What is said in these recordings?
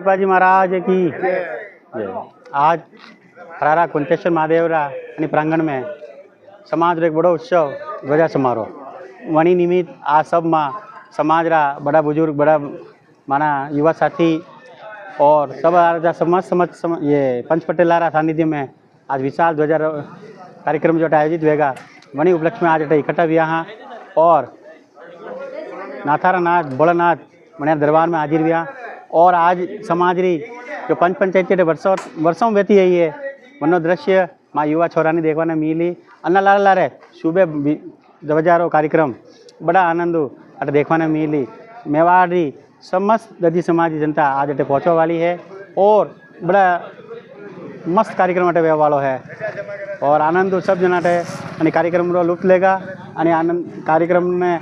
पिपाजी महाराज की जय। आज हरारा कुंतेश्वर महादेवरा आणि प्रांगण में समाज रो एक बड़ो उत्सव ध्वजा समारोह वणी निमित्त आ सब में समाज रा बड़ा बुजुर्ग बड़ा माना युवा साथी और सब समस्त ये पंच पटेलारा सानिध्य में आज विशाल ध्वजा कार्यक्रम जो आयोजित होगा वनी उपलक्ष्य में आज इकट्ठा हुआ हाँ और नाथारा नाथ बड़नाथ मणियार दरबार में हाजिर हुआ और आज समाज री जो पंच पंचायत वर्षों व्यती है ये मनो दृश्य माँ युवा छोरा ने देखने मिली अन्ना लाल लारे सुबह ध्वजारो कार्यक्रम बड़ा आनंद अट देखने मिली मेवाड़ री समस्त दधी समाजी जनता आज अटे पहुँचवा वाली है और बड़ा मस्त कार्यक्रम अटे व्यव वालो है और आनंद सब जना अटे अने कार्यक्रम रो लुफ्त लेगा अने आनंद कार्यक्रम में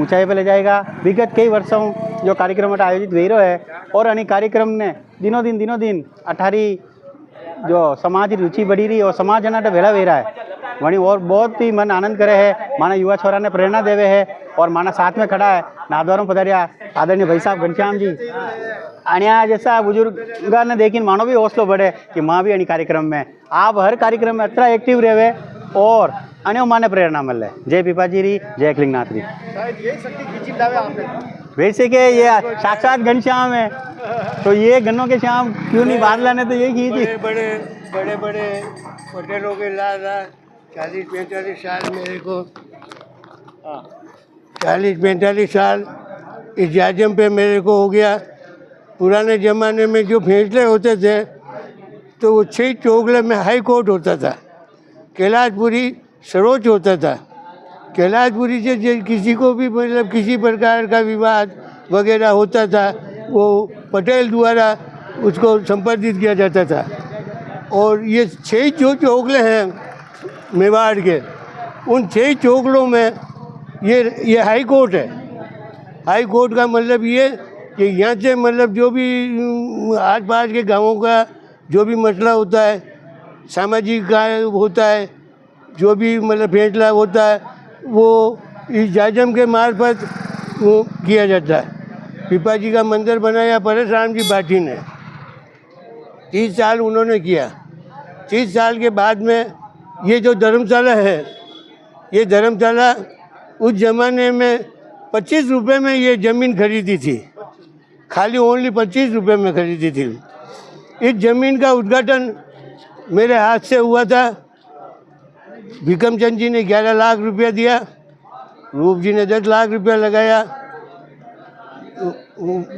ऊंचाई पे ले जाएगा। विगत कई वर्षों जो कार्यक्रम आयोजित हो रहा है और अने कार्यक्रम ने दिनों दिन अठारी जो समाज रुचि बढ़ी रही और समाज जना भेड़ा वे रहा है वही और बहुत ही मन आनंद करे है। माना युवा छोरा ने प्रेरणा देवे है और माना साथ में खड़ा है नादवारों पधारिया आदरणीय भाई साहब घनश्याम जी अनिया जैसा बुजुर्ग ने देखी मानो भी हौसलो बढ़े कि माँ भी अनी कार्यक्रम में आप हर कार्यक्रम में अतरा एक्टिव रहे और अन्यों माने प्रेरणा मिले। जय पिपाजी री जय एकलिंगनाथ री। वैसे के ये साक्षात घनश्याम है तो ये गन्नों के श्याम क्यों नहीं बादला ने तो ये खींची बड़े पटेलों के लाला 40-45 साल मेरे को 40-45 साल इस जाजम पे मेरे को हो गया। पुराने ज़माने में जो फैसले होते थे तो वो 6 चोगले में हाई कोर्ट होता था, कैलाशपुरी सर्वोच्च होता था। कैलाशपुरी से किसी को भी मतलब किसी प्रकार का विवाद वगैरह होता था वो पटेल द्वारा उसको संपादित किया जाता था। और ये 6 जो चोगले हैं मेवाड़ के उन 6 चोगलों में ये हाई कोर्ट है। हाई कोर्ट का मतलब ये कि यहाँ से मतलब जो भी आस पास के गाँवों का जो भी मसला होता है सामाजिक का होता है जो भी मतलब फैसला होता है वो इस जाजम के मार्फत किया जाता है। पिपाजी का मंदिर बनाया परशुराम जी बाटी ने 30 साल उन्होंने किया। 30 साल के बाद में ये जो धर्मशाला है ये धर्मशाला उस ज़माने में 25 रुपये में ये ज़मीन खरीदी थी, खाली ओनली 25 रुपये में खरीदी थी। इस ज़मीन का उद्घाटन मेरे हाथ से हुआ था। भिकम चंद जी ने 11 लाख रुपया दिया, रूप जी ने 10 लाख रुपया लगाया,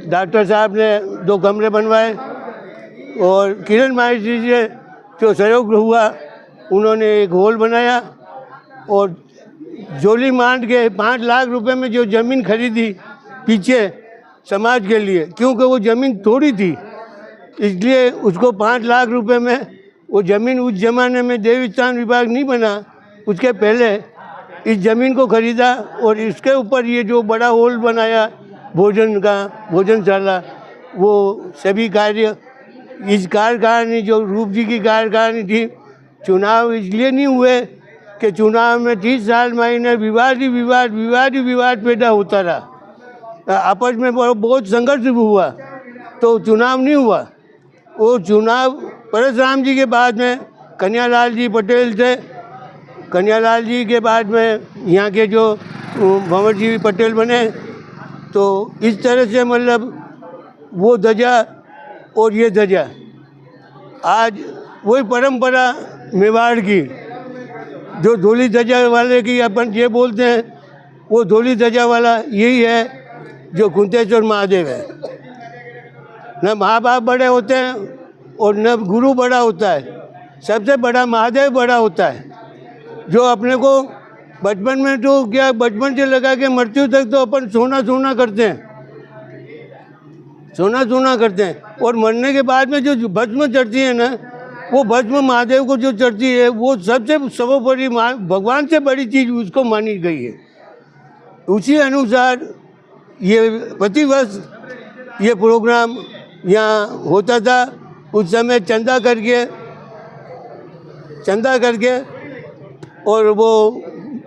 डॉक्टर साहब ने 2 कमरे बनवाए और किरण माई जी से जो सहयोग हुआ उन्होंने एक हॉल बनाया और जोली मांड के 5 लाख रुपए में जो ज़मीन खरीदी पीछे समाज के लिए, क्योंकि वो ज़मीन थोड़ी थी इसलिए उसको 5 लाख रुपए में वो ज़मीन उस ज़माने में देवस्थान विभाग नहीं बना उसके पहले इस ज़मीन को खरीदा और इसके ऊपर ये जो बड़ा हॉल बनाया भोजन का भोजनशाला वो सभी कार्य इस कार्यकारिणी जो रूप जी की कार्यकारिणी थी। चुनाव इसलिए नहीं हुए कि चुनाव में 30 साल महीने विवाद पैदा होता रहा, आपस में बहुत संघर्ष हुआ तो चुनाव नहीं हुआ। वो चुनाव परशुराम जी के बाद में कन्हैयालाल जी पटेल थे, कन्हैयालाल जी के बाद में यहाँ के जो भंवर जी पटेल बने तो इस तरह से मतलब वो ध्वजा और ये ध्वजा आज वही परंपरा मेवाड़ की जो धोली ध्वजा वाले की अपन ये बोलते हैं वो धोली ध्वजा वाला यही है जो कुंतेश्वर महादेव है। न माँ बाप बड़े होते हैं और न गुरु बड़ा होता है, सबसे बड़ा महादेव बड़ा होता है जो अपने को बचपन में तो क्या बचपन से लगा के मृत्यु तक तो अपन सोना करते हैं, सोना करते हैं और मरने के बाद में जो भस्म चढ़ती है ना वो भस्म महादेव को जो चढ़ती है वो सबसे सर्वोपरि भगवान से बड़ी चीज़ उसको मानी गई है। उसी अनुसार ये प्रतिवर्ष ये प्रोग्राम यहाँ होता था। उस समय चंदा करके और वो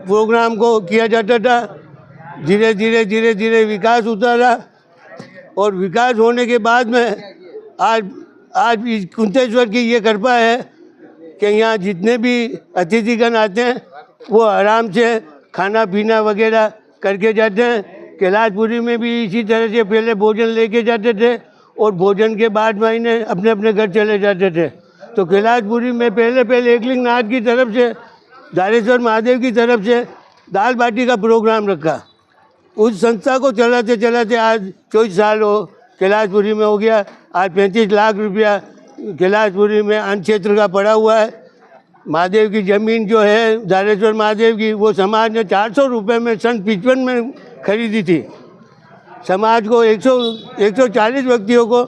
प्रोग्राम को किया जाता था। धीरे धीरे विकास होता रहा और विकास होने के बाद में आज इस कुंतेश्वर की ये कृपा है कि यहाँ जितने भी अतिथिगण आते हैं वो आराम से खाना पीना वगैरह करके जाते हैं। कैलाशपुरी में भी इसी तरह से पहले भोजन लेके जाते थे और भोजन के बाद महीने अपने अपने घर चले जाते थे। तो कैलाशपुरी में पहले एकलिंगनाथ की तरफ से, धारेश्वर महादेव की तरफ से दाल बाटी का प्रोग्राम रखा। उस संस्था को चलाते चलाते आज 24 साल हो कैलाशपुरी में हो गया। आज 35 लाख रुपया कैलाशपुरी में अन्न क्षेत्र का पड़ा हुआ है। महादेव की ज़मीन जो है धारेश्वर महादेव की, वो समाज ने 400 रुपये में सन 55 में खरीदी थी। समाज को 140 व्यक्तियों को,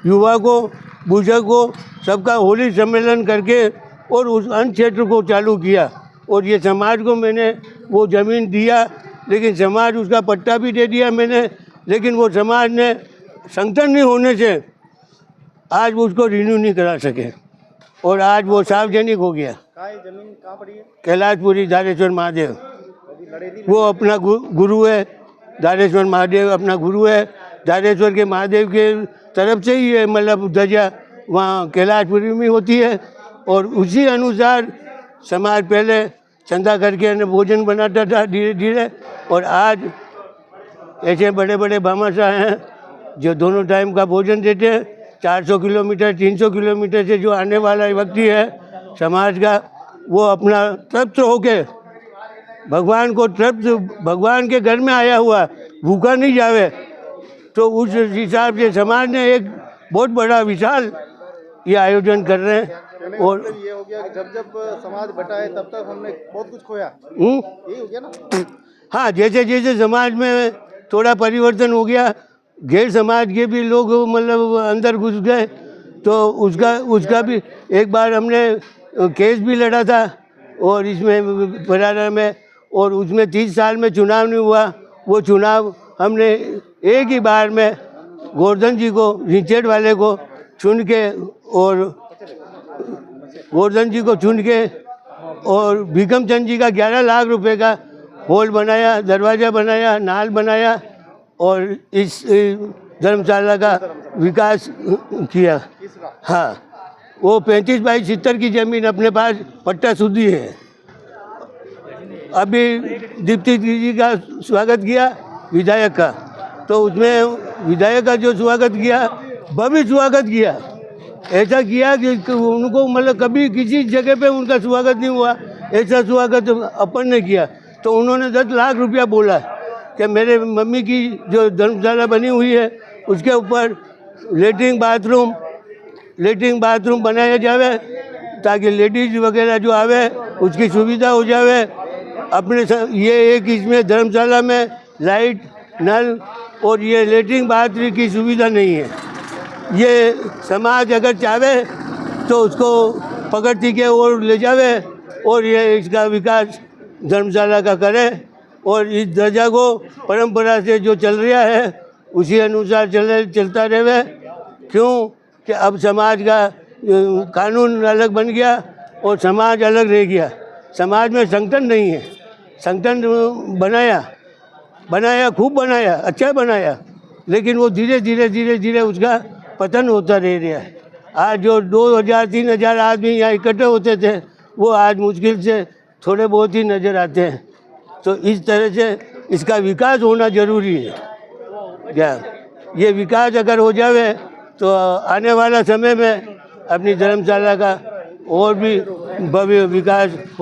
युवा को, बुजुर्ग को, सबका होली सम्मेलन करके और उस अन्न क्षेत्र को चालू किया। और ये समाज को मैंने वो ज़मीन दिया, लेकिन समाज उसका पट्टा भी दे दिया मैंने, लेकिन वो समाज ने संगठन नहीं होने से आज उसको रिन्यू नहीं करा सके और आज वो सार्वजनिक हो गया। जमीन कहाँ पड़ी है? कैलाशपुरी धारेश्वर महादेव, वो अपना गुरु है। धारेश्वर महादेव अपना गुरु है। धारेश्वर के महादेव के तरफ से ही है, मतलब ध्वजा वहाँ कैलाशपुरी में होती है। और उसी अनुसार समाज पहले चंदा करके भोजन बनाता था धीरे धीरे, और आज ऐसे बड़े बड़े भामाशाह हैं जो दोनों टाइम का भोजन देते हैं। 400 किलोमीटर 300 किलोमीटर से जो आने वाला व्यक्ति है समाज का, वो अपना तृप्त होके भगवान को तृप्त, भगवान के घर में आया हुआ भूखा नहीं जावे। तो उस हिसाब से समाज ने एक बहुत बड़ा विशाल ये आयोजन कर रहे हैं। और ये हो गया कि जब जब समाज बटा है तब तक हमने बहुत कुछ खोया, यही हो गया ना? हाँ, जैसे जैसे समाज में थोड़ा परिवर्तन हो गया, गैर समाज के भी लोग मतलब अंदर घुस गए, तो उसका भी एक बार हमने केस भी लड़ा था और इसमें परारा में, और उसमें 30 साल में चुनाव नहीं हुआ। वो चुनाव हमने एक ही बार में गोवर्धन जी को, रिचेड वाले को चुन के, और गोवर्धन जी को चुन के और भीकम चंद जी का 11 लाख रुपए का हॉल बनाया, दरवाज़ा बनाया, नाल बनाया और इस धर्मशाला का विकास किया। हाँ, वो 35 बाई 70 की ज़मीन अपने पास पट्टा शुद्धि है। अभी दीप्ति जी का स्वागत किया विधायक का, तो उसमें विधायक का जो स्वागत किया, भव्य स्वागत किया। ऐसा किया कि उनको मतलब कभी किसी जगह पे उनका स्वागत नहीं हुआ, ऐसा स्वागत अपन ने किया। तो उन्होंने 10 लाख रुपया बोला कि मेरे मम्मी की जो धर्मशाला बनी हुई है उसके ऊपर लेटरिन बाथरूम बनाया जावे, ताकि लेडीज वगैरह जो आवे उसकी सुविधा हो जावे। अपने ये एक इसमें धर्मशाला में लाइट, नल और ये लेटरिन बाथरूम की सुविधा नहीं है। ये समाज अगर चाहे तो उसको पकड़ती के और ले जावे और ये इसका विकास धर्मशाला का करे, और इस ध्वजा को परंपरा से जो चल रहा है उसी अनुसार चलता रहे। क्यों कि अब समाज का कानून अलग बन गया और समाज अलग रह गया। समाज में संगठन नहीं है। संगठन बनाया खूब बनाया, अच्छा बनाया, लेकिन वो धीरे धीरे उसका पतन होता रह रहा है। आज जो 2000-3000 आदमी यहाँ इकट्ठे होते थे, वो आज मुश्किल से थोड़े बहुत ही नज़र आते हैं। तो इस तरह से इसका विकास होना ज़रूरी है। क्या ये विकास अगर हो जाए तो आने वाला समय में अपनी धर्मशाला का और भी भव्य विकास